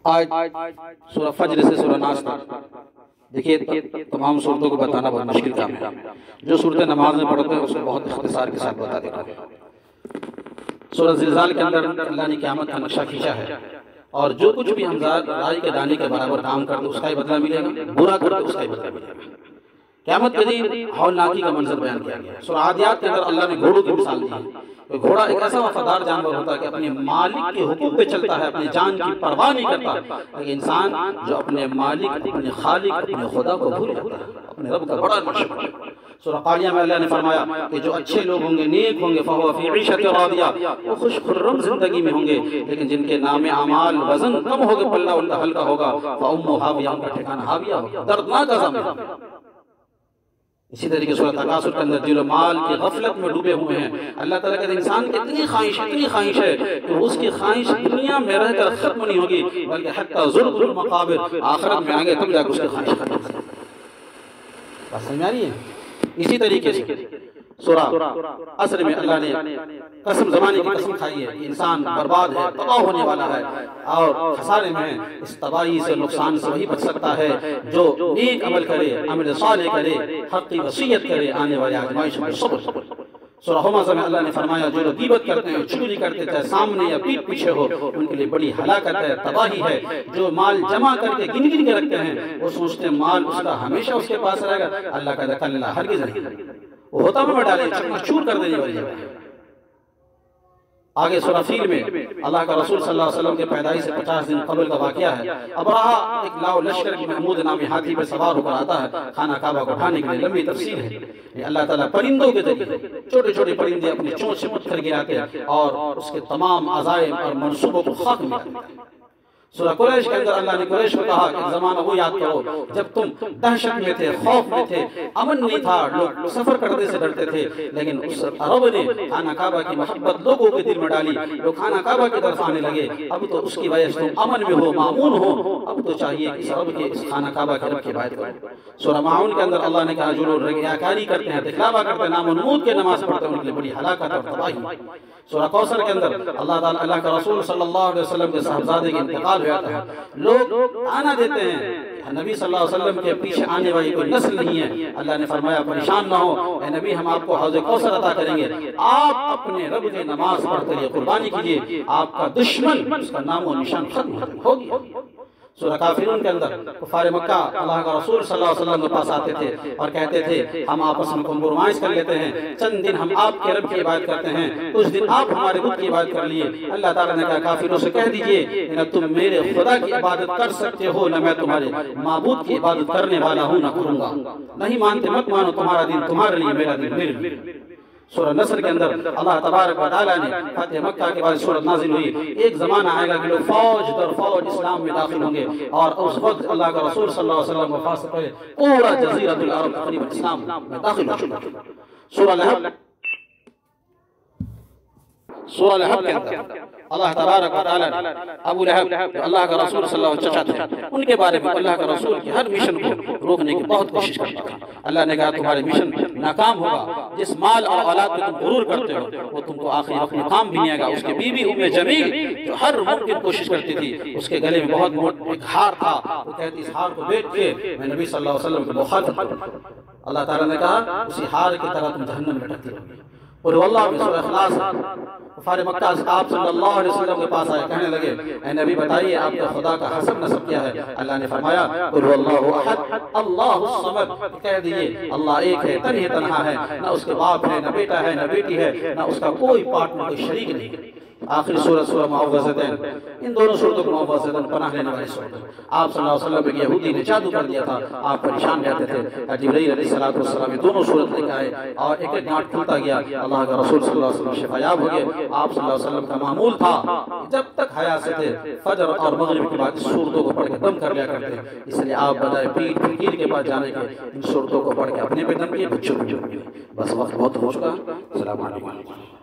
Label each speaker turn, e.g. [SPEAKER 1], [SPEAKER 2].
[SPEAKER 1] آج سورہ فجر سے سورہ ناس تک دیکھیے تمام صورتوں کو بتانا بہت مشکل کام ہے. جو صورتیں نماز میں پڑھتے ہیں اس کو بہت اختصار کے ساتھ بتا دیتا ہے. سورہ زلزال کے اندر اللہ نے قیامت کا نقشہ کھینچا ہے، اور جو کچھ بھی ہم رائی کے دانے کے برابر کام کرتے اس کا ہی بدلہ ملے گا، برا کرتے اس کا ہی بدلہ ملے گا. قیامت کے دن ہولناکی کا منظر بیان کیا گیا ہے. سورہ عادیات کے اندر اللہ نے گھوڑوں کی مثال دی ہے. گھوڑا ایک ایسا وفادار جانور ہوتا ہے کہ اپنے مالک کے حقوق پہ چلتا ہے، اپنی جان کی پرواہ نہیں کرتا. لیکن انسان جو اپنے مالک، اپنے خالق، اپنے خدا کو بھول جاتا ہے، اپنے رب کا بڑا ناشکر ہے. سورہ قاریہ میں اللہ نے فرمایا کہ جو اچھے لوگ ہوں گے، نیک ہوں گے، فَهُوَ فِي عِيشَةٍ رَاضِيَةٍ، وہ خوش خرم زندگی میں ہوں گے. لیکن جن کے نام اعمال وزن کم ہوگے، پلہ ان کا ہلکا ہوگا، فَأُمُّهُ هَاوِيَةٌ، ان کا ٹھکانہ ہاویہ ہوگا، دردناک عذاب میں. اسی طریقے سورہ تکاثر کے اندر جو مال کی غفلت میں ڈوبے ہوئے ہیں، اللہ تعالیٰ کہتے ہیں انسان کی اتنی خواہش ہے کہ اس کی خواہش دنیا میں رہ کر ختم نہیں ہوگی، بلکہ حتی زرق المقابر، آخرت میں آگے تب جا کے اس کی خواہش ختم ہوگی. بات سمجھ میں آ رہی ہے؟ اسی طریقے سے سورہ عصر میں اللہ نے قسم زمانے کی قسم کھائی ہے کہ انسان برباد ہے، تباہ ہونے والا ہے اور خسارے میں ہے. اس تباہی سے، نقصان سے وہی بچ سکتا ہے جو نیک عمل کرے، عمل صالح کرے، حق کی وصیت کرے، آنے والے آزمائش میں صبر. سورہ ہمزہ میں اللہ نے فرمایا جو لوگ غیبت کرتے ہیں، چغلی کرتے ہیں، سامنے یا پیٹھ پیچھے ہو، ان کے لیے بڑی ہلاکت ہے، تباہی ہے. جو مال جمع کر کے گن گن کے رکھتے ہیں، وہ سوچتے ہیں مال اس کا ہمیشہ اس کے پاس رہے گا. اللہ کا کلا ہرگز نہیں، وہ ہوتا میں ڈالے چور کر دینے والی جگہ ہے. آگے سورہ فیل میں اللہ کا رسول صلی اللہ علیہ وسلم کے پیدائش سے 50 دن قبل کا واقعہ ہے. ابرہا ایک لاؤ لشکر کی محمود نامی ہاتھی پہ سوار ہو کر آتا ہے خانہ کعبہ کو اٹھانے کے لیے. لمبی تفصیل ہے. اللہ تعالیٰ پرندوں کے ذریعے چھوٹے چھوٹے پرندے اپنی چونچ سے پتھر گراتے ہیں اور اس کے تمام عزائم اور منصوبوں کو خاک میں کرتے ہیں. سورہ قریش کے اندر اللہ نے قریش کو کہا کہ زمانہ وہ یاد کرو جب تم دہشت میں تھے، خوف میں تھے، امن نہیں تھا، لوگ سفر کرنے سے ڈرتے تھے. لیکن اس رب نے خانہ کعبہ کی محبت لوگوں کے دل میں ڈالی، لوگ خانہ کعبہ کی طرف آنے لگے. اب تو اس کی وجہ سے تم امن میں ہو، مامون ہو. اب تو چاہیے کہ اس رب کے، اس خانہ کعبہ کے رب کی عبادت کرو. سورہ معاون کے اندر اللہ نے کہا جو لوگ ریاکاری کرتے ہیں، دکھلاوا کرتے ہیں، نام و نمود کے نماز پڑھتے ہیں، ان کے لیے بڑی ہلاکت اور تباہی. سورہ کوثر کے اندر اللہ تعالیٰ، اللہ کا رسول صلی اللہ علیہ وسلم کے صاحبزادے کے انتقال ہوا تھا. لوگ آنا دیتے ہیں نبی صلی اللہ علیہ وسلم کے پیچھے آنے والی کوئی نسل نہیں ہے. اللہ نے فرمایا پریشان نہ ہو، اے نبی ہم آپ کو حوض کوثر عطا کریں گے، آپ اپنے رب کی نماز پڑھ کر یہ قربانی کیجئے، آپ کا دشمن اس کا نام و نشان ختم ہو گیا. سورہ کافرون کے اندر کفار مکہ اللہ کا رسول صلی اللہ علیہ وسلم کے پاس آتے تھے اور کہتے تھے ہم آپس میں کمپرومائز کر لیتے ہیں، چند دن ہم آپ کے رب کی عبادت کرتے ہیں، کچھ دن آپ ہمارے بت کی عبادت کر لیے. اللہ تعالیٰ نے کہا کافروں سے کہہ دیجئے نہ تم میرے خدا کی عبادت کر سکتے ہو، نہ میں تمہارے معبود کی عبادت کرنے والا ہوں، نہ کروں گا. نہیں مانتے مت مانو، تمہارا دین تمہارے لیے، میرا دین میرے لیے. سورہ نصر کے اندر اللہ تبارک و تعالیٰ نے فتح مکہ کے بعد سورت نازل ہوئی. ایک زمانہ آئے گا کہ لوگ فوج در فوج اسلام میں داخل ہوں گے، اور اس وقت اللہ کا رسول صلی اللہ علیہ وسلم وفات سے پہلے پورا جزیرۃ العرب تقریباً اسلام میں داخل ہو چکا. سورہ لہب کے اندر اللہ تبارک و تعالیٰ نے ابو لہب جو اللہ کا رسول صلی اللہ علیہ وسلم چچا تھے، ان کے بارے میں اللہ کا رسول کی ہر مشن کو روکنے کی بہت کوشش کرتا تھا. اللہ نے کہا تمہارے مشن ناکام ہوگا. جس مال اور اولاد میں تم غرور کرتے ہو وہ تم کو آخری وقت مقام بھی نہیں آئے گا. اس کے بیوی ام جمیل جو ہر ممکن کوشش کرتی تھی، اس کے گلے میں بہت ایک ہار تھا، وہ کہتی اس ہار کو بیچ کے میں نبی صلی اللہ علیہ وسلم کو مخاطب کروں. اللہ تعالیٰ نے کہا اسی ہار کی طرح تم جہنم میں لٹکتی رہو گی. اور واللہ میں سورہ اخلاص کفار مکہ آپ صلی اللہ علیہ وسلم کے پاس آئے، کہنے لگے اے نبی بتائیے آپ کا خدا کا حسب نسب کیا ہے. اللہ نے فرمایا قل هو اللہ احد اللہ الصمد، کہہ دیجئے اللہ ایک ہے، تن ہی تنہا ہے، نہ اس کے باپ ہے، نہ بیٹا ہے، نہ بیٹی ہے، نہ اس کا کوئی پارٹنر، کوئی شریک نہیں. آخری سورہ سورہ معوذتین، ان دونوں سورتوں کو معوذتین پناہ لینے والی سورت ہے. آپ صلی اللہ علیہ وسلم ایک یہودی نے جادو کر دیا تھا، آپ پریشان رہتے تھے. جبرائیل علیہ السلام یہ دونوں سورت لے کے آئے اور ایک ایک گانٹ کھلتا گیا. اللہ کا رسول صلی اللہ علیہ وسلم شفایاب ہو گئے. آپ صلی اللہ علیہ وسلم کا معمول تھا جب تک حیات سے تھے فجر اور مغرب کے بعد اس سورتوں کو پڑھ کے دم کر لیا کرتے. اس لیے آپ بجائے پیر فقیر کے پاس جانے کے ان سورتوں کو پڑھ کے اپنے پہ دم کیے، بچوں کو دم کیے. بس وقت بہت ہو چکا. السلام علیکم.